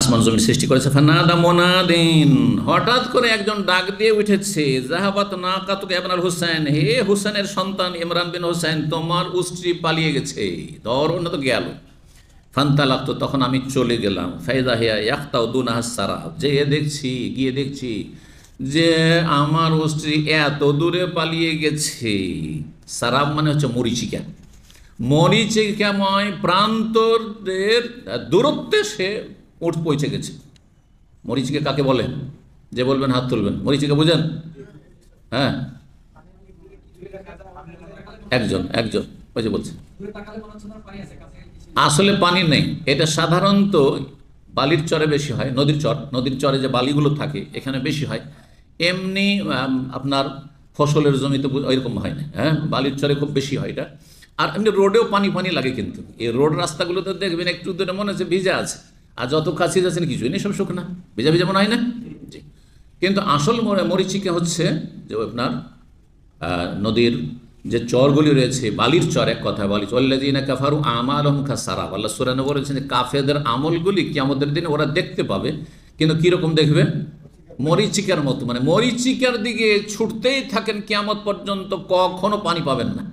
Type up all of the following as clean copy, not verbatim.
আসমান জমিন সৃষ্টি করেছে। ফানাদা মুনাদিন, হঠাৎ করে একজন ডাক দিয়ে উঠেছে, যাহাবাত নাকাতুকা ইবনুল হুসাইন, হে হুসাইনের সন্তান ইমরান বিন হুসাইন, তোমার উষ্ট্রি পালিয়ে গেছে, ধরো না তো গেল। ফান্তালাকতু, তখন আমি চলে গেলাম। ফাইদা হিয়া ইয়াকতাউ দুনাহাস সারাব, গিয়ে দেখছি যে আমার উষ্ট্রি এত দূরে পালিয়ে গেছে। সারাব মানে হচ্ছে মরিচিকা, মরিচিকাময় প্রান্তরের দূরত্বে সে উঠ পৌঁছে গেছে। মরিচিকা কাকে বলে? যে বলবেন হাত তুলবেন। মরিচিকা বুঝেন? হ্যাঁ, একজন ওই যে বলছে আসলে পানি নেই, এটা সাধারণত বালির চরে বেশি হয়, নদীর চরে যে বালিগুলো থাকে এখানে বেশি হয়। এমনি আপনার ফসলের জমিতে ওইরকম হয় না। হ্যাঁ, বালির চরে খুব বেশি হয় এটা। আর এমনি রোডেও পানি লাগে, কিন্তু এই রোড রাস্তাগুলোতে দেখবেন একটু দূরে মনে হচ্ছে ভিজা আছে, আর যত কাছে যাচ্ছেন কিছুই নেই, সব শুকনা, ভিজা মনে হয় না? জি। কিন্তু আসল মরিচিকা হচ্ছে যে আপনার নদীর যে চরগুলি রয়েছে, বালির চর, এক কথা বালি ওয়াল্লাযীনা কাফারু আমালুহুম কাসারাব। আল্লাহ সূরা নূরে বলেছেন যে কাফেরদের আমলগুলি কিয়ামতের দিনে ওরা দেখতে পাবে, কিন্তু কীরকম দেখবে? মরিচিকার মতো, মানে মরিচিকার দিকে ছুটতেই থাকেন কিয়ামত পর্যন্ত, কখনো পানি পাবেন না,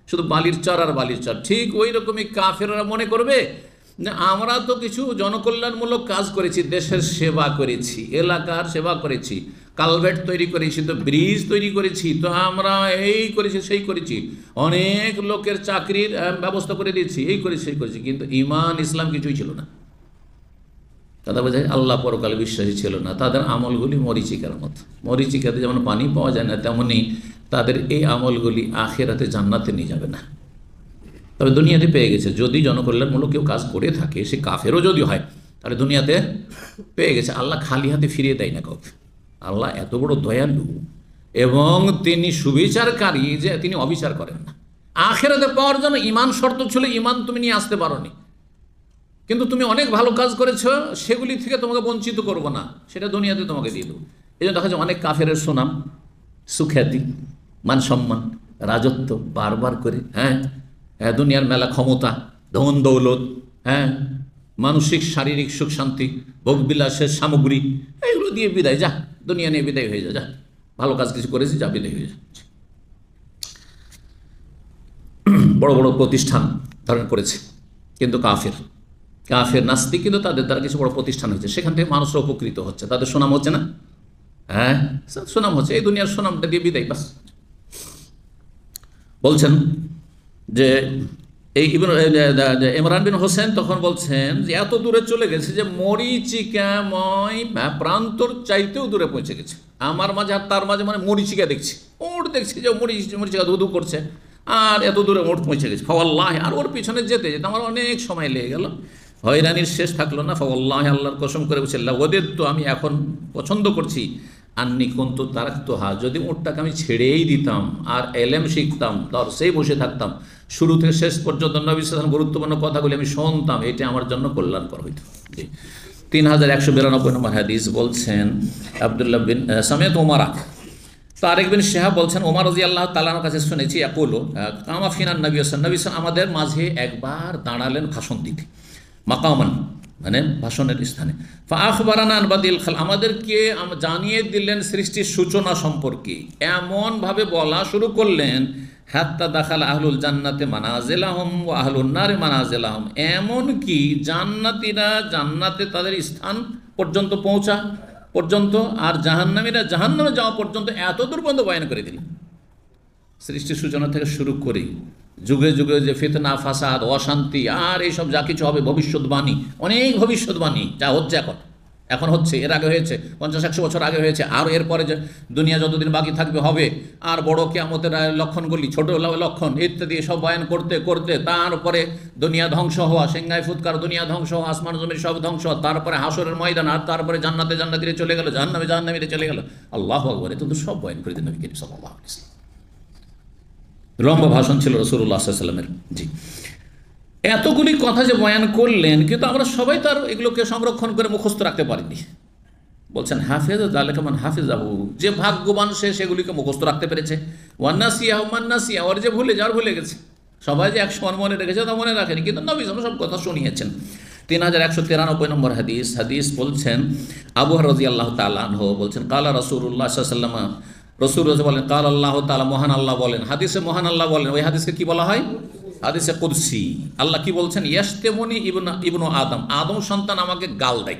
শুধু বালির চর আর বালির চর। ঠিক ওই রকমই কাফেররা মনে করবে যে আমরা তো কিছু জনকল্যাণমূলক কাজ করেছি, দেশের সেবা করেছি, এলাকার সেবা করেছি, কালভেট তৈরি করেছি, তো ব্রিজ তৈরি করেছি, তো আমরা এই করেছি সেই করেছি, অনেক লোকের চাকরির ব্যবস্থা করে দিয়েছি, এই করেছি সেই করেছি, কিন্তু ঈমান ইসলাম কিছুই ছিল না। কথা বোঝায়? আল্লাহ পরকালে বিশ্বাসী ছিল না। তাদের আমলগুলি মরিচিকার মতো, মরিচিকাতে যেমন পানি পাওয়া যায় না, তেমনি তাদের এই আমলগুলি আখেরাতে জান্নাতে নিয়ে যাবে না। তবে দুনিয়াতে পেয়ে গেছে, যদি জনকল্যাণমূলক কেউ কাজ করে থাকে, সে কাফেরও যদি হয়, তাহলে দুনিয়াতে পেয়ে গেছে। আল্লাহ খালি হাতে ফিরিয়ে দেয় না কাউকে। আল্লাহ এত বড় দয়ালু এবং তিনি সুবিচারকারী যে তিনি অবিচার করেন না। আখেরাতে পাওয়ার জন্য ঈমান শর্ত ছিল, ঈমান তুমি নিয়ে আসতে পারোনি, কিন্তু তুমি অনেক ভালো কাজ করেছো, সেগুলি থেকে তোমাকে বঞ্চিত করব না, সেটা দুনিয়াতে তোমাকে দিয়ে দেবো। এই জন্য দেখা যায় অনেক কাফেরের সুনাম, সুখ্যাতি, মান সম্মান, রাজত্ব বারবার করে, হ্যাঁ, দুনিয়ার মেলা ক্ষমতা, ধন দৌলত, হ্যাঁ, মানসিক শারীরিক সুখ শান্তি, ভোগবিলাসের সামগ্রী, এগুলো দিয়ে বিদায়, যা দুনিয়া নিয়ে বিদায় হয়ে যা, ভালো কাজ কিছু করেছি, যা বিদায় হয়ে যা। বড় বড় প্রতিষ্ঠান ধারণ করেছে, কিন্তু কাফের নাস্তিক, কিন্তু তাদের দ্বারা কিছু বড় প্রতিষ্ঠান হয়েছে, সেখান থেকে মানুষরা উপকৃত হচ্ছে, তাদের সুনাম হচ্ছে না? হ্যাঁ, সুনাম হচ্ছে, এই দুনিয়ার সুনামটা দিয়ে বিদায়, বাস। বলছেন যে এই ইমরান বিন হোসেন তখন বলছেন যে এত দূরে চলে গেছে যে মরিচিকাময় প্রান্তর চাইতেও দূরে পৌঁছে গেছে। আমার মাঝে আর তার মাঝে মানে মরিচিকা দেখছি, ওট দেখছি যে মরিচিকা ধুধু করছে, আর এত দূরে ওট পৌঁছে গেছে। ফাওয়াল্লাহ, আর ওর পিছনে যেতে আমার অনেক সময় লেগে গেল, হয়রানির শেষ থাকলো না। ফাওয়াল্লাহ, আল্লাহর কসম করে বলছে, ওদের তো আমি এখন পছন্দ করছি, আন্নি কুনতু তারাকতুহা, যদি ওটটাকে আমি ছেড়েই দিতাম আর এলেম শিখতাম, তার সেই বসে থাকতাম, শুরু থেকে শেষ পর্যন্ত নবী সাল্লাল্লাহু আলাইহি ওয়াসাল্লাম গুরুত্বপূর্ণ কথাগুলি আমি শুনতাম, এটা আমার জন্য কল্যাণকর হইত। 3192 নম্বর হাদিস বলছেন আব্দুল্লাহ বিন সামিয়াত ওমারা, তারেক বিন শিহাব বলছেন ওমর রাদিয়াল্লাহু তাআলার কাছে শুনেছি, ইয়াকুলু কামা ফিনান নবী সাল্লাল্লাহু আলাইহি ওয়াসাল্লাম, আমাদের মাঝে একবার দাঁড়ালেন ভাষণ দিতে, মাকামান মানে ভাষণের স্থানে। ফাআখবারানা আন বাদিল খাল, আমাদেরকে জানিয়ে দিলেন সৃষ্টির সূচনা সম্পর্কে, এমনভাবে বলা শুরু করলেন, হাত্তা দাখাল আহলুল জান্নাতে মানাজিলাহুম ওয়া আহলুন নারে মানাজিলাহুম, এমন কি জান্নাতীরা জান্নাতে তাদের স্থান পর্যন্ত পৌঁছা পর্যন্ত, আর জাহান্নামীরা জাহান্নামে যাওয়া পর্যন্ত এত দূর পর্যন্ত বয়ান করে দিলেন। সৃষ্টির সূচনা থেকে শুরু করে যুগে যুগে যে ফিতনা, ফাসাদ, অশান্তি আর এইসব যা কিছু হবে, ভবিষ্যৎবাণী, অনেক ভবিষ্যৎবাণী যা হচ্ছে, এখন হচ্ছে, এর আগে হয়েছে, 50-100 বছর আগে হয়েছে, আর এরপরে যে দুনিয়া যতদিন বাকি থাকবে হবে, আর বড় কিয়ামতের লক্ষণগুলি, ছোট লক্ষণ ইত্যাদি সব বয়ান করতে করতে তারপরে দুনিয়া ধ্বংস হওয়া, সিংহায় ফুৎকার, দুনিয়া ধ্বংস হওয়া, আসমান জমির সব ধ্বংস, তারপরে হাসরের ময়দান, আর তারপরে জান্নাতীরা চলে গেল, জাহান্নামীরা চলে গেল। আল্লাহু আকবার, এত তো সব বয়ান করে দিন নবী করিম সাল্লাল্লাহু আলাইহি ওয়াসাল্লাম। লম্বা ভাষণ ছিল রাসূলুল্লাহ সাল্লাল্লাহু আলাইহি ওয়াসাল্লামের। জি, এতগুলি কথা যে বয়ান করলেন, কিন্তু আমরা সবাই তার এগুলোকে সংরক্ষণ করে মুখস্থ রাখতে পারিনি। বলছেন হাফেজ যালিকা মান হাফিজাহু, যে ভাগ্যবান সে সেগুলিকে মুখস্থ রাখতে পেরেছে। ওয়ান্নাসিয়াহু মান নাসিয়া, আর যে ভুলে গেছে। সবাই যে 100 মনে রেখেছে তা মনে রাখেনি, কিন্তু নবী সাল্লাল্লাহু আলাইহি ওয়াসাল্লাম সব কথা শুনিয়েছেন। 3193 নম্বর হাদিস। হাদিস বলছেন আবু হুরায়রা রাদিয়াল্লাহু তাআলা আনহু বলছেন কালা রাসূলুল্লাহ সাল্লাল্লাহু আলাইহি ওয়াসাল্লাম, রাসূল বলেন কাল আল্লাহ তাআলা, মহান আল্লাহ বলেন। হাদিসে মহান আল্লাহ বলেন, ওই হাদিসকে কি বলা হয়? হাদিসে কুদসি। আল্লাহ কি বলছেন? ইয়াশতামুনি ইবনু আদম, আদম সন্তান আমাকে গাল দেয়।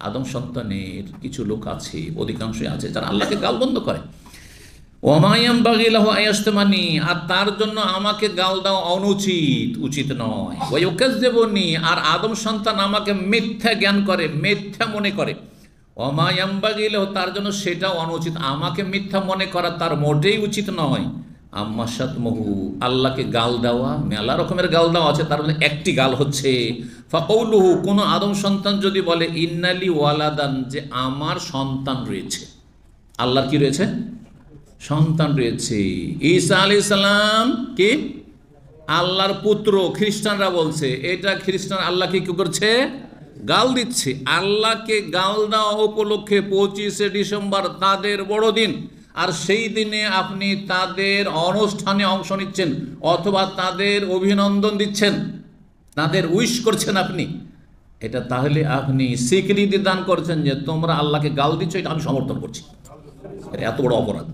আদম সন্তানের কিছু লোক আছে, অধিকাংশই আছে, যারা আল্লাহকে গাল বন্ধ করে। ওমা ইয়ানবাগি লাহু আয়াশতামানি, আর তার জন্য আমাকে গাল দেওয়া অনুচিত, উচিত নয়। ওয়া ইউকাযযিবুনি, আর আদম সন্তান আমাকে মিথ্যা জ্ঞান করে, মিথ্যা মনে করে। ওমা ইয়ানবাগি লাহু, তার জন্য সেটাও অনুচিত, আমাকে মিথ্যা মনে করা তার মোটেই উচিত নয়। আম্মা শাতমুহু, আল্লাহকে গাল দেওয়া, মেলা রকমের গাল দেওয়া আছে, তার মধ্যে একটি গাল হচ্ছে ফাকাউলুহু, কোন আদম সন্তান যদি বলে ইন্নালি ওয়ালাদান, যে আমার সন্তান রয়েছে। আল্লাহর কি রয়েছে? সন্তান রয়েছে। ঈসা আলাইহিস সালাম কি আল্লাহর পুত্র, খ্রিস্টানরা বলছে এটা। খ্রিস্টান আল্লাহকে কি করছে? গাল দিচ্ছে। আল্লাহকে গাল দেওয়া উপলক্ষে 25শে ডিসেম্বর তাদের বড়দিন, আর সেই দিনে আপনি তাদের অনুষ্ঠানে অংশ নিচ্ছেন অথবা তাদের অভিনন্দন দিচ্ছেন, তাদের উইশ করছেন আপনি। এটা তাহলে আপনি স্বীকৃতি দান করছেন যে তোমরা আল্লাহকে গাল দিচ্ছ, এটা আমি সমর্থন করছি। এটা এত বড় অপরাধ।